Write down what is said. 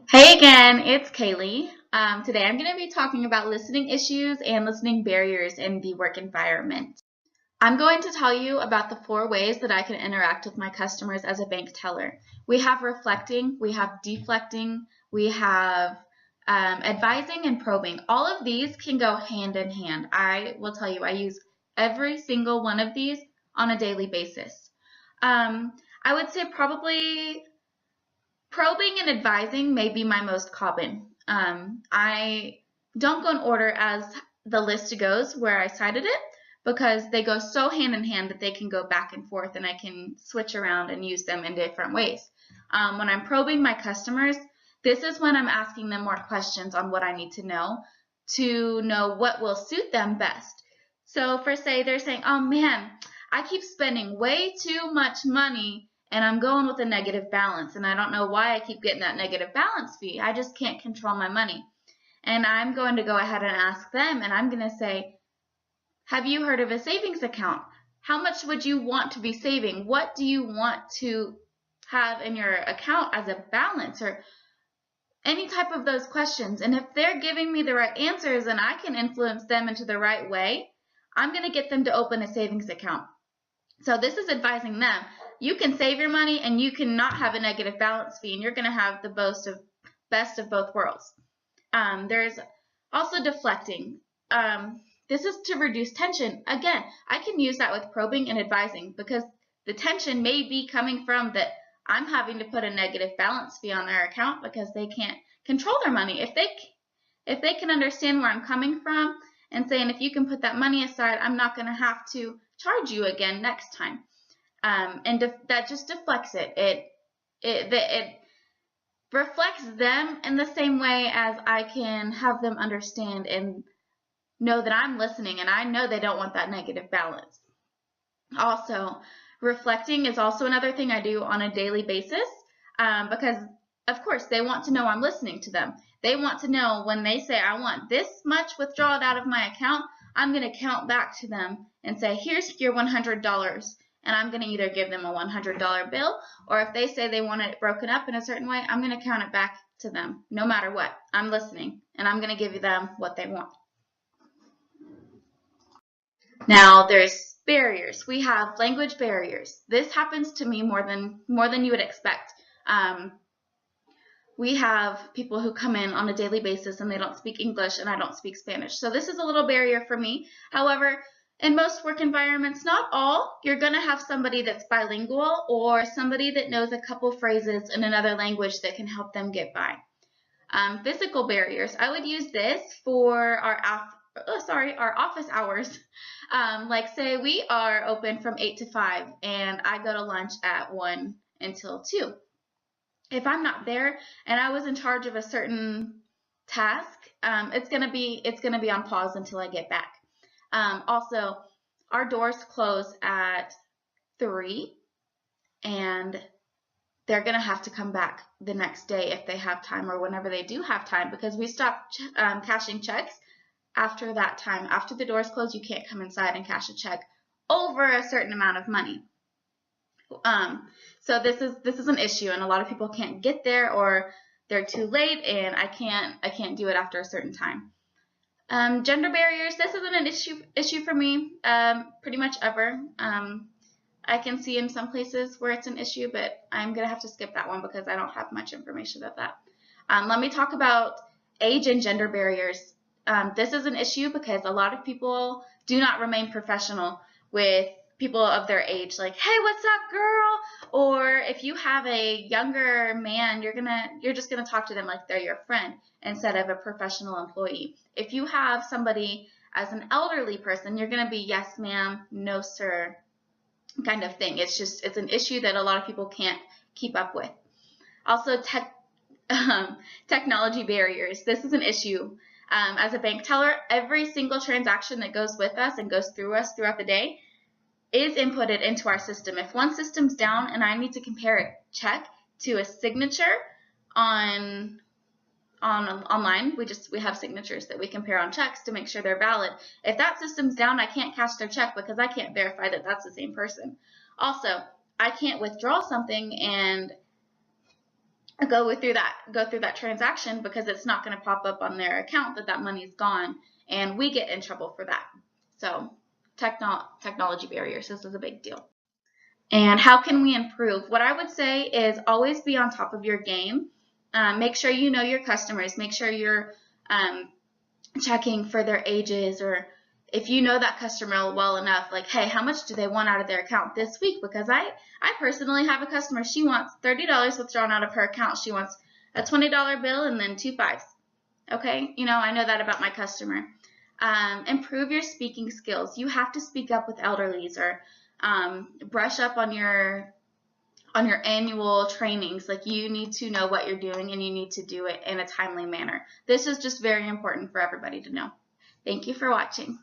Hey again, it's Kaylee. Today I'm going to be talking about listening issues and listening barriers in the work environment. I'm going to tell you about the 4 ways that I can interact with my customers as a bank teller. We have reflecting, we have deflecting, we have advising and probing. All of these can go hand in hand. I will tell you, I use every single one of these on a daily basis. I would say probably probing and advising may be my most common. I don't go in order as the list goes where I cited it because they go so hand in hand that they can go back and forth and I can switch around and use them in different ways. When I'm probing my customers, this is when I'm asking them more questions on what I need to know what will suit them best. So for say they're saying, oh man, I keep spending way too much money and I'm going with a negative balance and I don't know why I keep getting that negative balance fee. I just can't control my money. And I'm going to go ahead and ask them and I'm going to say, have you heard of a savings account? How much would you want to be saving? What do you want to have in your account as a balance or any type of those questions? And if they're giving me the right answers and I can influence them into the right way, I'm going to get them to open a savings account. So this is advising them. You can save your money and you cannot have a negative balance fee and you're going to have the best of both worlds. There's also deflecting. This is to reduce tension. Again, I can use that with probing and advising because the tension may be coming from that I'm having to put a negative balance fee on their account because they can't control their money. If they can understand where I'm coming from and saying, if you can put that money aside, I'm not going to have to charge you again next time. And that just deflects it. It reflects them in the same way as I can have them understand and know that I'm listening and I know they don't want that negative balance. Also, reflecting is also another thing I do on a daily basis because, of course, they want to know I'm listening to them. They want to know when they say, I want this much withdrawal out of my account, I'm going to count back to them and say, here's your $100. And I'm going to either give them a $100 bill, or if they say they want it broken up in a certain way, I'm going to count it back to them no matter what. I'm listening, and I'm going to give them what they want. Now there's barriers. We have language barriers. This happens to me more than you would expect. We have people who come in on a daily basis and they don't speak English and I don't speak Spanish. So this is a little barrier for me. However, in most work environments, not all, you're going to have somebody that's bilingual or somebody that knows a couple phrases in another language that can help them get by. Physical barriers. I would use this for our office hours. Like say we are open from 8 to 5 and I go to lunch at 1 until 2. If I'm not there and I was in charge of a certain task, it's gonna be on pause until I get back. Also, our doors close at 3 and they're going to have to come back the next day if they have time or whenever they do have time because we stop cashing checks after that time. After the doors close, you can't come inside and cash a check over a certain amount of money. So this is an issue, and a lot of people can't get there or they're too late, and I can't do it after a certain time. Gender barriers. This isn't an issue for me pretty much ever. I can see in some places where it's an issue, but I'm going to have to skip that one because I don't have much information about that. Let me talk about age and gender barriers. This is an issue because a lot of people do not remain professional with people of their age, like, hey, what's up, girl? Or if you have a younger man, you're just gonna talk to them like they're your friend instead of a professional employee. If you have somebody as an elderly person, you're gonna be yes, ma'am, no, sir, kind of thing. It's an issue that a lot of people can't keep up with. Also, technology barriers. This is an issue. As a bank teller, every single transaction that goes with us and goes through us throughout the day is inputted into our system. If one system's down and I need to compare a check to a signature online, we have signatures that we compare on checks to make sure they're valid. If that system's down, I can't cash their check because I can't verify that that's the same person. Also, I can't withdraw something and go through that transaction, because it's not going to pop up on their account that money's gone, and we get in trouble for that. So technology barriers, this is a big deal. And how can we improve? What I would say is always be on top of your game. Make sure you know your customers. Make sure you're checking for their ages, or if you know that customer well enough, like, hey, how much do they want out of their account this week? Because I personally have a customer, she wants $30 withdrawn out of her account. She wants a $20 bill and then 2 5s. Okay, I know that about my customer. Improve your speaking skills. You have to speak up with elderlies, or brush up on your annual trainings. Like, you need to know what you're doing, and you need to do it in a timely manner. This is just very important for everybody to know. Thank you for watching.